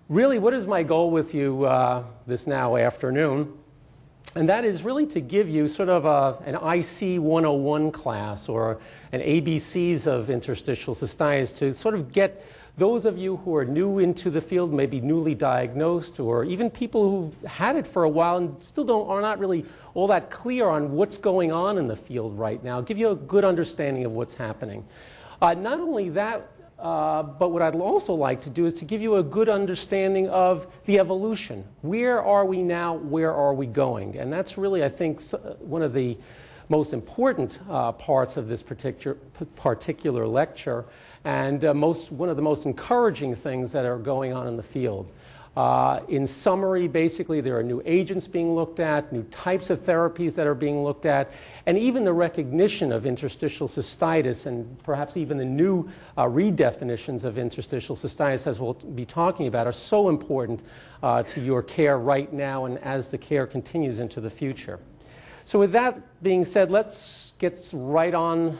Really, what is my goal with you this now afternoon? And that is really to give you sort of an IC 101 class or an ABCs of interstitial cystitis to sort of get those of you who are new into the field, maybe newly diagnosed, or even people who've had it for a while and still are not really all that clear on what's going on in the field right now, give you a good understanding of what's happening. Not only that, but what I'd also like to do is to give you a good understanding of the evolution. Where are we now? Where are we going? And that's really, I think, one of the most important parts of this particular lecture, and one of the most encouraging things that are going on in the field. In summary, basically, there are new agents being looked at, new types of therapies that are being looked at, and even the recognition of interstitial cystitis, and perhaps even the new redefinitions of interstitial cystitis, as we'll be talking about, are so important to your care right now and as the care continues into the future. So with that being said, let's get right on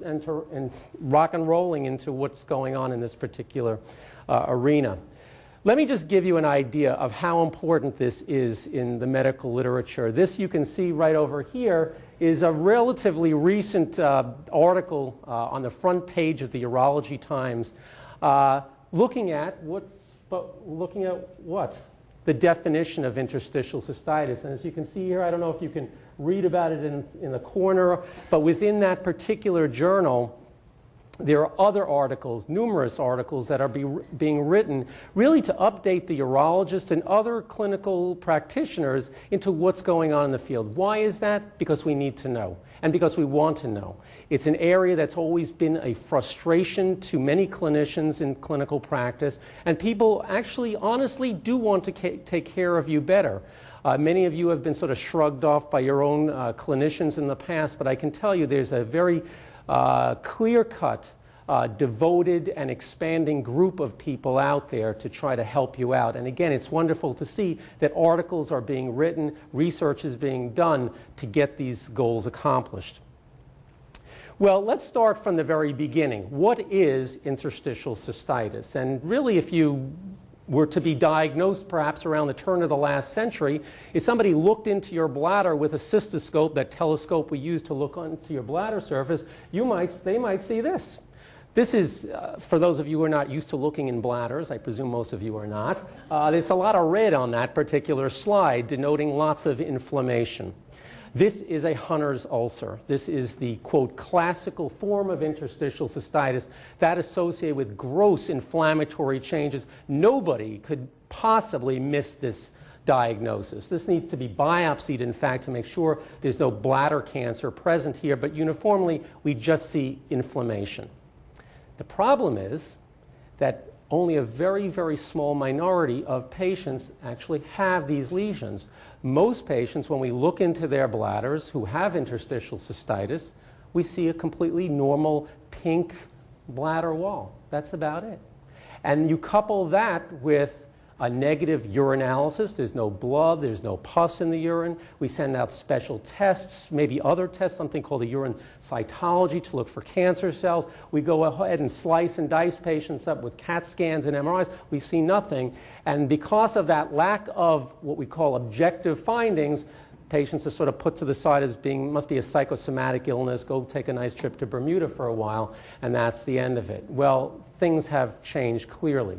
and rock and rolling into what's going on in this particular arena. Let me just give you an idea of how important this is in the medical literature. This you can see right over here is a relatively recent article on the front page of the Urology Times looking at what? The definition of interstitial cystitis. And as you can see here, I don't know if you can read about it in the corner, but within that particular journal, there are other articles, numerous articles that are being written really to update the urologist and other clinical practitioners into what's going on in the field. Why is that? Because we need to know and because we want to know. It's an area that's always been a frustration to many clinicians in clinical practice, and people actually honestly do want to take care of you better. Many of you have been sort of shrugged off by your own clinicians in the past, but I can tell you there's a very clear-cut, devoted and expanding group of people out there to try to help you out. And again, it's wonderful to see that articles are being written, research is being done to get these goals accomplished. Well, let's start from the very beginning. What is interstitial cystitis? And really, if you were to be diagnosed perhaps around the turn of the last century, if somebody looked into your bladder with a cystoscope, that telescope we use to look onto your bladder surface, they might see this. This is, for those of you who are not used to looking in bladders, I presume most of you are not, there's a lot of red on that particular slide denoting lots of inflammation. This is a Hunner's ulcer. This is the, quote, classical form of interstitial cystitis that associated with gross inflammatory changes. Nobody could possibly miss this diagnosis. This needs to be biopsied, in fact, to make sure there's no bladder cancer present here, but uniformly we just see inflammation. The problem is that only a very, very small minority of patients actually have these lesions. Most patients, when we look into their bladders who have interstitial cystitis, we see a completely normal pink bladder wall. That's about it. And you couple that with a negative urinalysis. There's no blood, there's no pus in the urine. We send out special tests, maybe other tests, something called a urine cytology to look for cancer cells. We go ahead and slice and dice patients up with CAT scans and MRIs. We see nothing. And because of that lack of what we call objective findings, patients are sort of put to the side as being, must be a psychosomatic illness, go take a nice trip to Bermuda for a while, and that's the end of it. Well, things have changed clearly.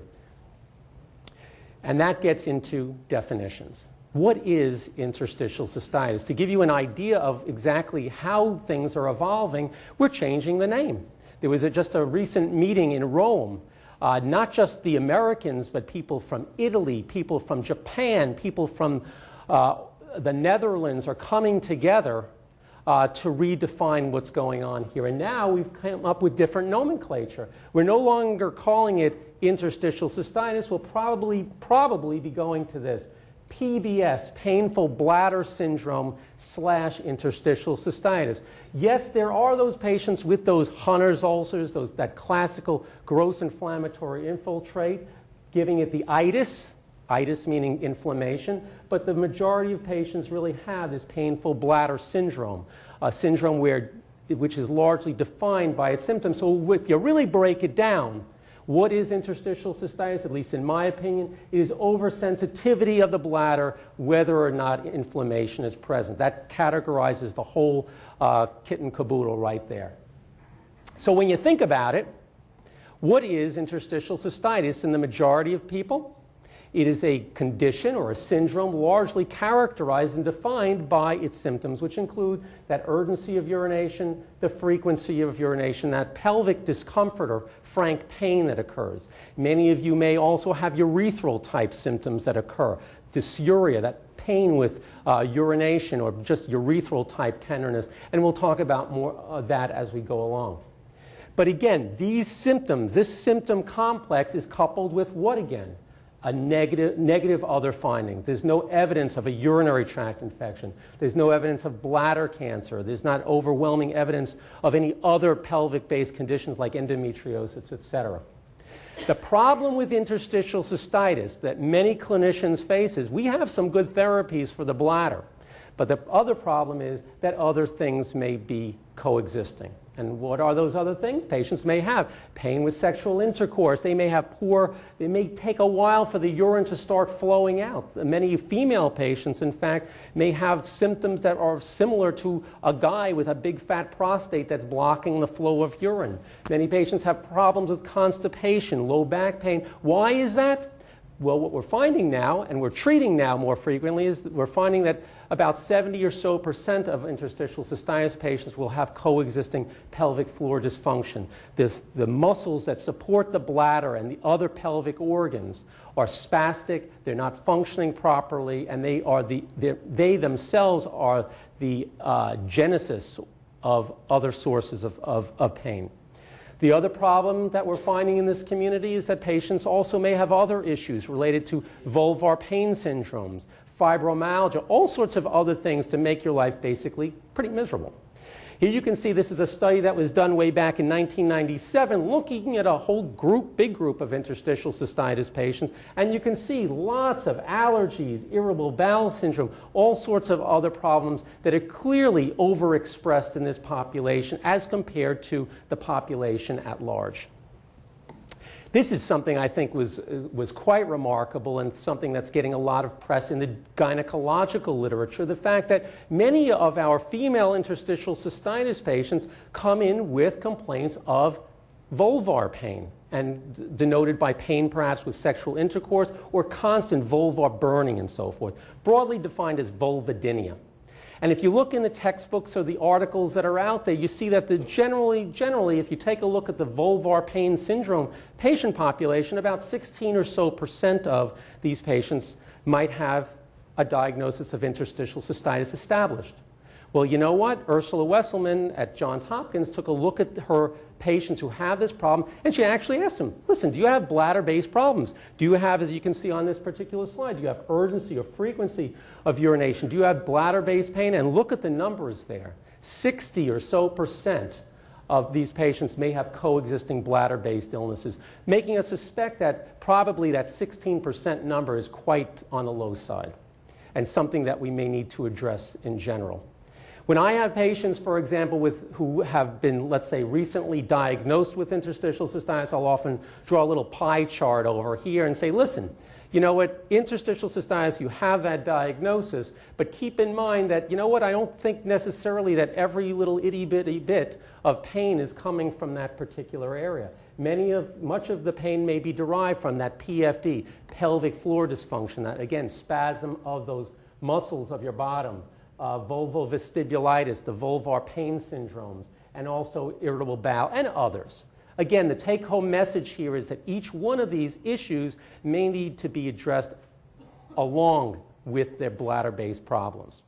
And that gets into definitions. What is interstitial cystitis? To give you an idea of exactly how things are evolving, we're changing the name. There was just a recent meeting in Rome. Not just the Americans, but people from Italy, people from Japan, people from the Netherlands are coming together to redefine what's going on here. And now we've come up with different nomenclature. We're no longer calling it interstitial cystitis. We'll probably be going to this. PBS, painful bladder syndrome / interstitial cystitis. Yes, there are those patients with those Hunner's ulcers, that classical gross inflammatory infiltrate, giving it the itis meaning inflammation, but the majority of patients really have this painful bladder syndrome, a syndrome which is largely defined by its symptoms. So if you really break it down, What is interstitial cystitis? At least in my opinion, it is oversensitivity of the bladder whether or not inflammation is present. That categorizes the whole kit and caboodle right there. So when you think about it, what is interstitial cystitis in the majority of people? It is a condition or a syndrome largely characterized and defined by its symptoms, which include that urgency of urination, the frequency of urination, that pelvic discomfort or frank pain that occurs. Many of you may also have urethral type symptoms that occur, dysuria, that pain with urination, or just urethral type tenderness, and we'll talk about more of that as we go along. But again, these symptoms, this symptom complex is coupled with what again? A negative other findings. There's no evidence of a urinary tract infection. There's no evidence of bladder cancer. There's not overwhelming evidence of any other pelvic-based conditions like endometriosis, etc. The problem with interstitial cystitis that many clinicians face is we have some good therapies for the bladder, but the other problem is that other things may be coexisting. And what are those other things? Patients may have pain with sexual intercourse. They may have it may take a while for the urine to start flowing out. Many female patients, in fact, may have symptoms that are similar to a guy with a big fat prostate that's blocking the flow of urine. Many patients have problems with constipation, low back pain. Why is that? Well, what we're finding now, and we're treating now more frequently, is that we're finding that about 70% or so of interstitial cystitis patients will have coexisting pelvic floor dysfunction. The muscles that support the bladder and the other pelvic organs are spastic, they're not functioning properly, and they themselves are the genesis of other sources of pain. The other problem that we're finding in this community is that patients also may have other issues related to vulvar pain syndromes, fibromyalgia, all sorts of other things to make your life basically pretty miserable. Here you can see this is a study that was done way back in 1997 looking at a whole big group of interstitial cystitis patients, and you can see lots of allergies, irritable bowel syndrome, all sorts of other problems that are clearly overexpressed in this population as compared to the population at large. This is something I think was quite remarkable and something that's getting a lot of press in the gynecological literature. The fact that many of our female interstitial cystitis patients come in with complaints of vulvar pain, and denoted by pain perhaps with sexual intercourse or constant vulvar burning and so forth, broadly defined as vulvodynia. And if you look in the textbooks or the articles that are out there, you see that generally, if you take a look at the vulvar pain syndrome patient population, about 16% or so of these patients might have a diagnosis of interstitial cystitis established. Well, you know what? Ursula Wesselman at Johns Hopkins took a look at her patients who have this problem, and she actually asked them, listen, do you have bladder-based problems? Do you have, as you can see on this particular slide, do you have urgency or frequency of urination? Do you have bladder-based pain? And look at the numbers there. 60% or so of these patients may have coexisting bladder-based illnesses, making us suspect that probably that 16% number is quite on the low side and something that we may need to address in general. When I have patients, for example, who have been, let's say, recently diagnosed with interstitial cystitis, I'll often draw a little pie chart over here and say, listen, you know what, interstitial cystitis, you have that diagnosis, but keep in mind that, you know what, I don't think necessarily that every little itty-bitty bit of pain is coming from that particular area. Much of the pain may be derived from that PFD, pelvic floor dysfunction, that, again, spasm of those muscles of your bottom, vulvovestibulitis, the vulvar pain syndromes, and also irritable bowel, and others. Again, the take-home message here is that each one of these issues may need to be addressed along with their bladder-based problems.